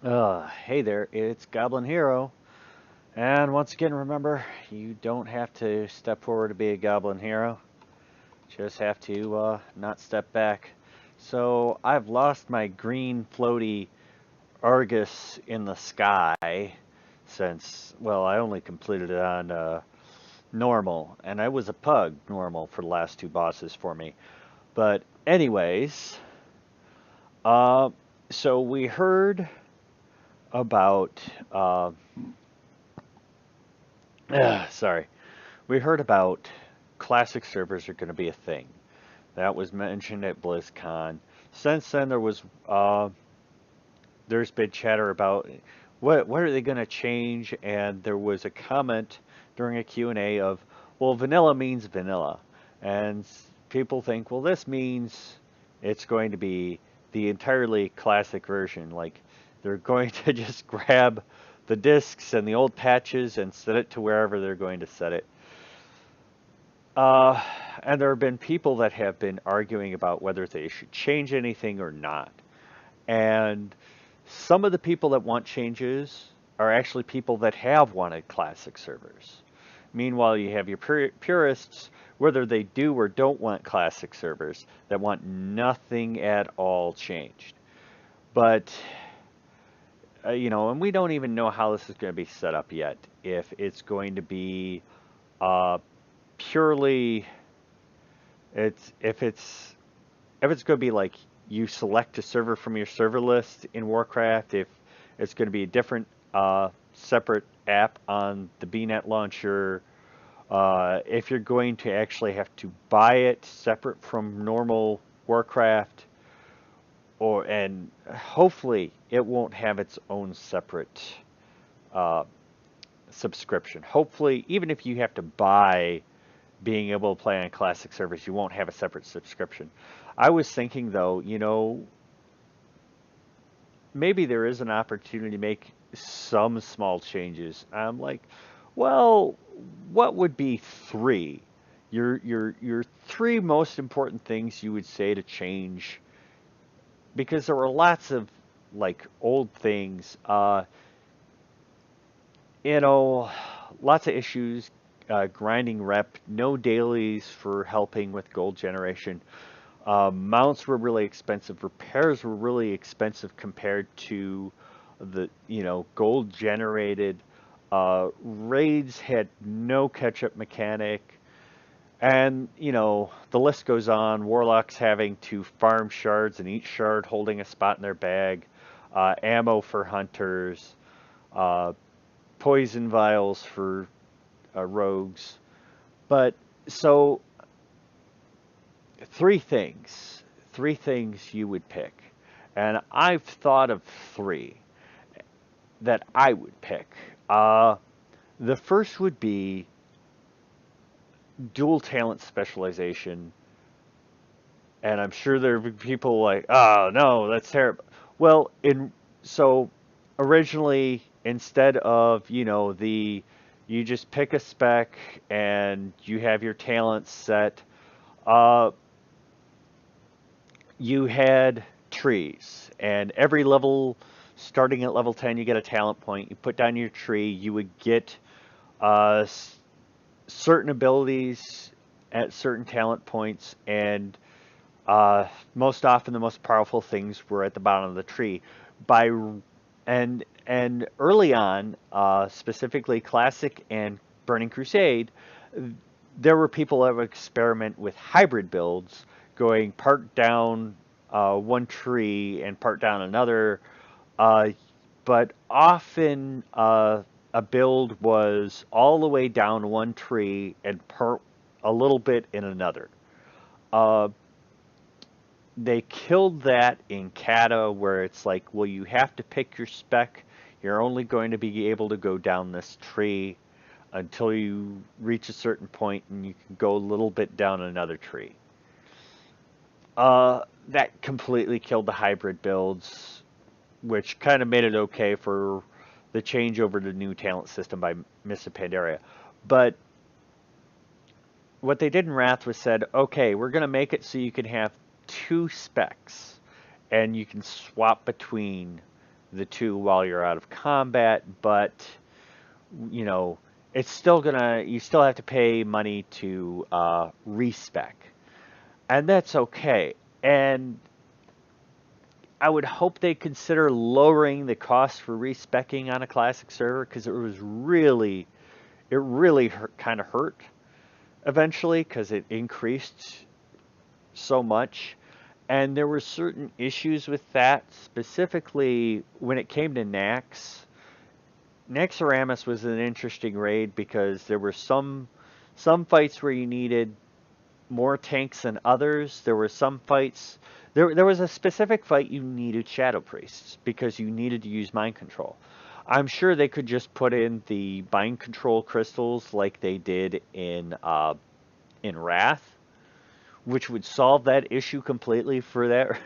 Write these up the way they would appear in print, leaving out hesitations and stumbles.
Hey there, it's Goblin Hero. And once again, remember, you don't have to step forward to be a Goblin Hero. Just have to not step back. So I've lost my green floaty Argus in the sky since, well, I only completed it on normal. And I was a pug normal for the last two bosses for me. But anyways, uh, so we heard about, sorry. We heard about classic servers are going to be a thing. That was mentioned at BlizzCon. Since then, there's been chatter about what are they going to change, and there was a comment during a Q&A of, well, vanilla means vanilla, and people think, well, this means it's going to be the entirely classic version. Like they're going to just grab the discs and the old patches and set it to wherever they're going to set it. Uh, and there have been people that have been arguing about whether they should change anything or not. And some of the people that want changes are actually people that have wanted classic servers. Meanwhile, you have your purists, whether they do or don't want classic servers, that want nothing at all changed. But, and we don't even know how this is going to be set up yet. If it's going to be uh, purely It's if it's going to be like you select a server from your server list in Warcraft, if it's going to be a different separate app on the BNet launcher, if you're going to actually have to buy it separate from normal Warcraft, or and hopefully it won't have its own separate uh, subscription. Hopefully, even if you have to buy being able to play on classic servers, you won't have a separate subscription. I was thinking though, maybe there is an opportunity to make some small changes. I'm like, well, what would be three? Your three most important things you would say to change, because there were lots of like old things. You know, lots of issues. Grinding rep, no dailies for helping with gold generation. Mounts were really expensive. Repairs were really expensive compared to the, gold generated. Raids had no catch-up mechanic. And, the list goes on. Warlocks having to farm shards and each shard holding a spot in their bag. Ammo for hunters. Uh, Poison vials for rogues. But so three things, three things you would pick. And I've thought of three that I would pick. The first would be dual talent specialization. And I'm sure there would be people like, oh, no, that's terrible. Well, so originally, instead of, you just pick a spec and you have your talents set, uh, you had trees, and every level, starting at level 10, you get a talent point. You put down your tree, you would get uh, certain abilities at certain talent points, and most often the most powerful things were at the bottom of the tree. By and early on, specifically Classic and Burning Crusade, there were people that would experiment with hybrid builds, going part down one tree and part down another. Uh, but often a build was all the way down one tree and part a little bit in another. Uh, they killed that in Kata, where it's like, well, you have to pick your spec. You're only going to be able to go down this tree until you reach a certain point, and you can go a little bit down another tree. That completely killed the hybrid builds, which kind of made it okay for the changeover to new talent system by Mists of Pandaria. But what they did in Wrath was said, okay, we're going to make it so you can have two specs, and you can swap between the two while you're out of combat, but you know, it's still gonna, you still have to pay money to respec, and that's okay. And I would hope they consider lowering the cost for respecing on a classic server because it really hurt, kind of hurt eventually because it increased so much. And there were certain issues with that, specifically when it came to Nax. Naxxramas was an interesting raid because there were some fights where you needed more tanks than others. There were some fights. There was a specific fight you needed Shadow Priests because you needed to use mind control. I'm sure they could just put in the mind control crystals like they did in Wrath, which would solve that issue completely for that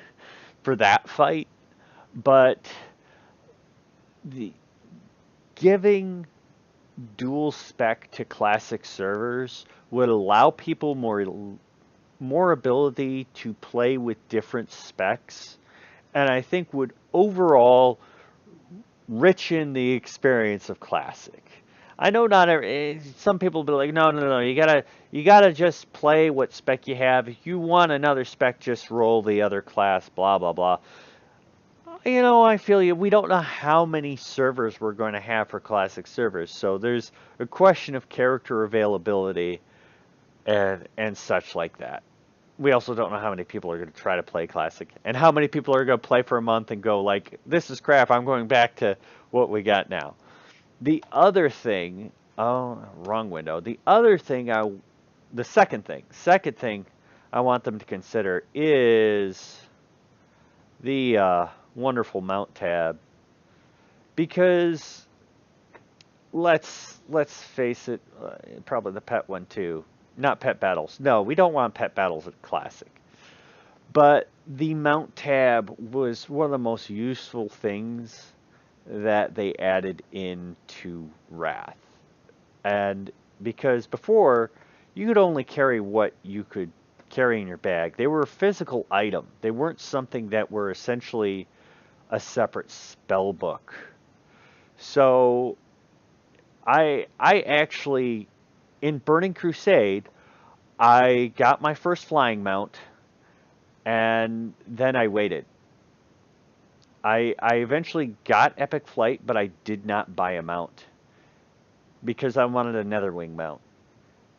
for that fight. But the giving dual spec to classic servers would allow people more ability to play with different specs, and I think would overall richen the experience of classic. I know not some people will be like, no, no, no, you gotta just play what spec you have. If you want another spec, just roll the other class, blah blah blah. You know, I feel you. We don't know how many servers we're going to have for classic servers, so there's a question of character availability and such like that. We also don't know how many people are going to try to play classic and how many people are going to play for a month and go like, this is crap, I'm going back to what we got now. The other thing, oh, wrong window. The second thing I want them to consider is the wonderful mount tab, because let's face it, probably the pet one too. Not pet battles. No, we don't want pet battles at classic. But the mount tab was one of the most useful things that they added into Wrath. And because before, you could only carry what you could carry in your bag. They were a physical item. They weren't something that were essentially a separate spell book. So I actually, in Burning Crusade, I got my first flying mount, and then I waited. I eventually got Epic Flight, but I did not buy a mount because I wanted a Netherwing mount.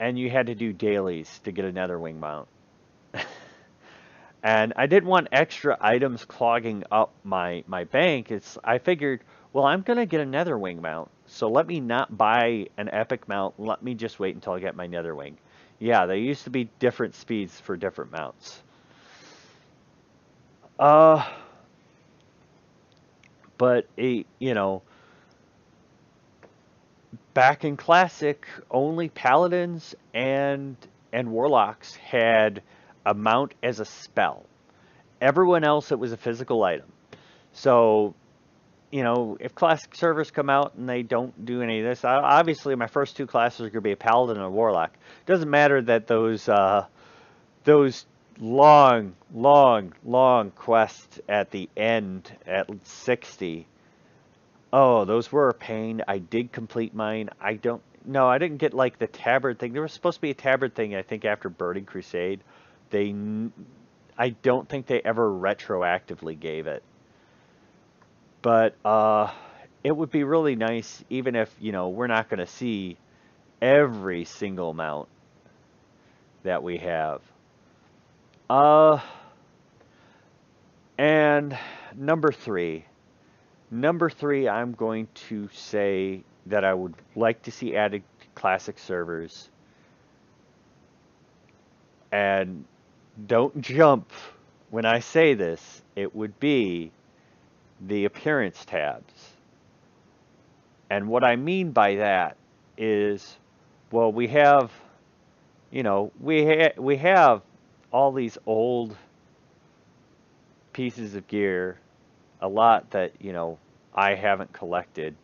And you had to do dailies to get a Netherwing mount. And I didn't want extra items clogging up my bank. I figured, well, I'm going to get a Netherwing mount, so let me not buy an Epic mount. Let me just wait until I get my Netherwing. Yeah, there used to be different speeds for different mounts. But you know, back in Classic, only Paladins and Warlocks had a mount as a spell. Everyone else, it was a physical item. So, you know, if Classic servers come out and they don't do any of this, obviously my first two classes are going to be a Paladin and a Warlock. It doesn't matter that those long quests at the end at 60. Oh, those were a pain. I did complete mine. I didn't get like the tabard thing. There was supposed to be a tabard thing, I think, after Burning Crusade. I don't think they ever retroactively gave it. But it would be really nice, even if, you know, we're not going to see every single mount that we have. And number three, I'm going to say that I would like to see added to classic servers. And don't jump when I say this. It would be the appearance tabs. And what I mean by that is, well, we have, you know, we have all these old pieces of gear, a lot that, you know, I haven't collected.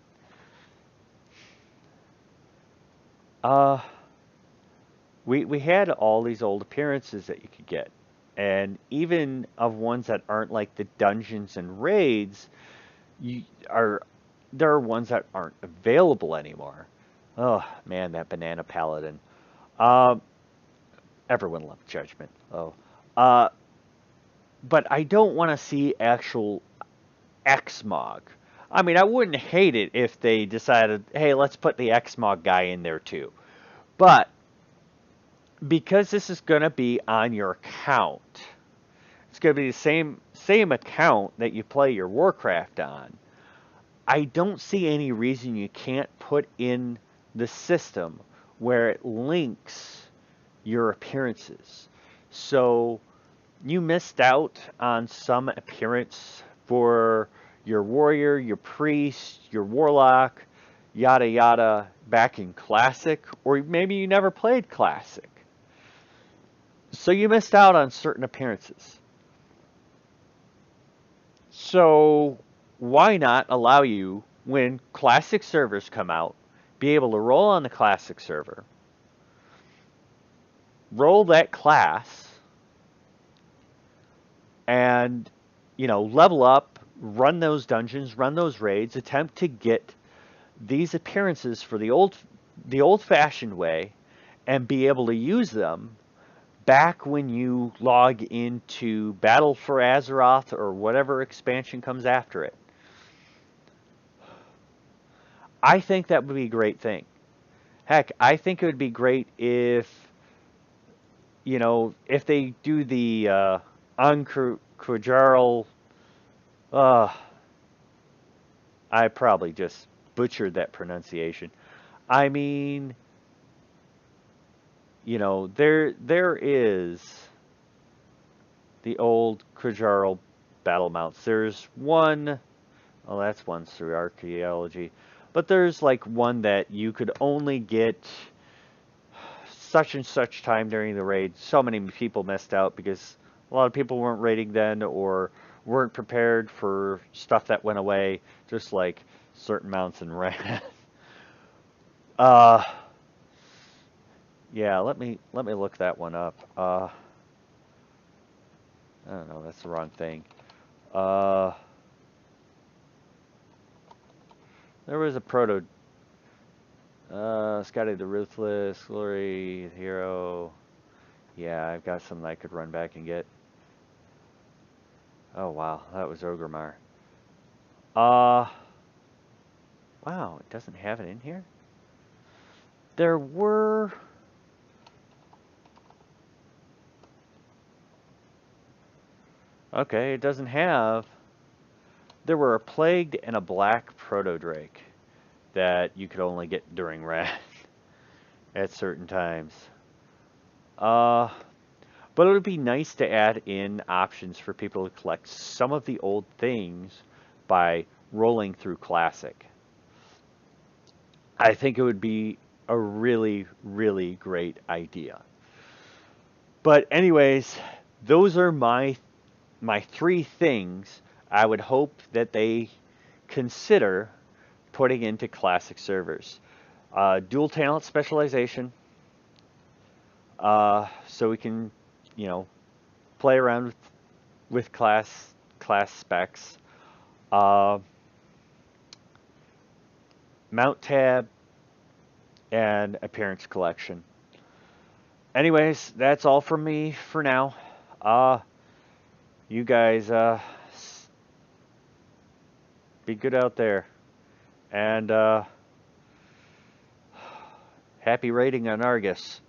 We had all these old appearances that you could get, and even of ones that aren't like the dungeons and raids, you are there are ones that aren't available anymore. Oh man, that banana paladin. Uh, Everyone loved Judgment. Oh, uh, but I don't want to see actual Xmog. I mean, I wouldn't hate it if they decided, hey, let's put the Xmog guy in there too. But because this is going to be on your account, it's going to be the same account that you play your Warcraft on. I don't see any reason you can't put in the system where it links your appearances. So you missed out on some appearance for your warrior, your priest, your warlock, yada yada back in Classic, or maybe you never played Classic. So you missed out on certain appearances. So why not allow you, when Classic servers come out, be able to roll on the Classic server, roll that class, and level up, run those dungeons, run those raids, attempt to get these appearances for the old-fashioned way, and be able to use them back when you log into Battle for Azeroth or whatever expansion comes after it. I think that would be a great thing. Heck, I think it would be great if they do the Anquajaral. Uh, I probably just butchered that pronunciation. I mean, there is the old Qajaral battle mounts. There's one, oh, that's one through archaeology, but there's like one that you could only get such and such time during the raid. So many people missed out because a lot of people weren't raiding then or weren't prepared for stuff that went away, just like certain mounts in Wrath. uh, yeah, let me look that one up. I don't know, that's the wrong thing. Uh, there was a proto. Scotty the Ruthless, Glory, Hero. Yeah, I've got some that I could run back and get. Oh wow, that was Ogremar. Uh, wow, it doesn't have it in here? There were... Okay, it doesn't have... There were a Plagued and a Black Proto-Drake that you could only get during Wrath at certain times. But it would be nice to add in options for people to collect some of the old things by rolling through Classic. I think it would be a really, really great idea. But anyways, those are my three things I would hope that they consider putting into Classic servers. Dual talent specialization, so we can, play around with class specs. Uh, Mount tab and appearance collection. Anyways, that's all from me for now. You guys be good out there, and happy raiding on Argus.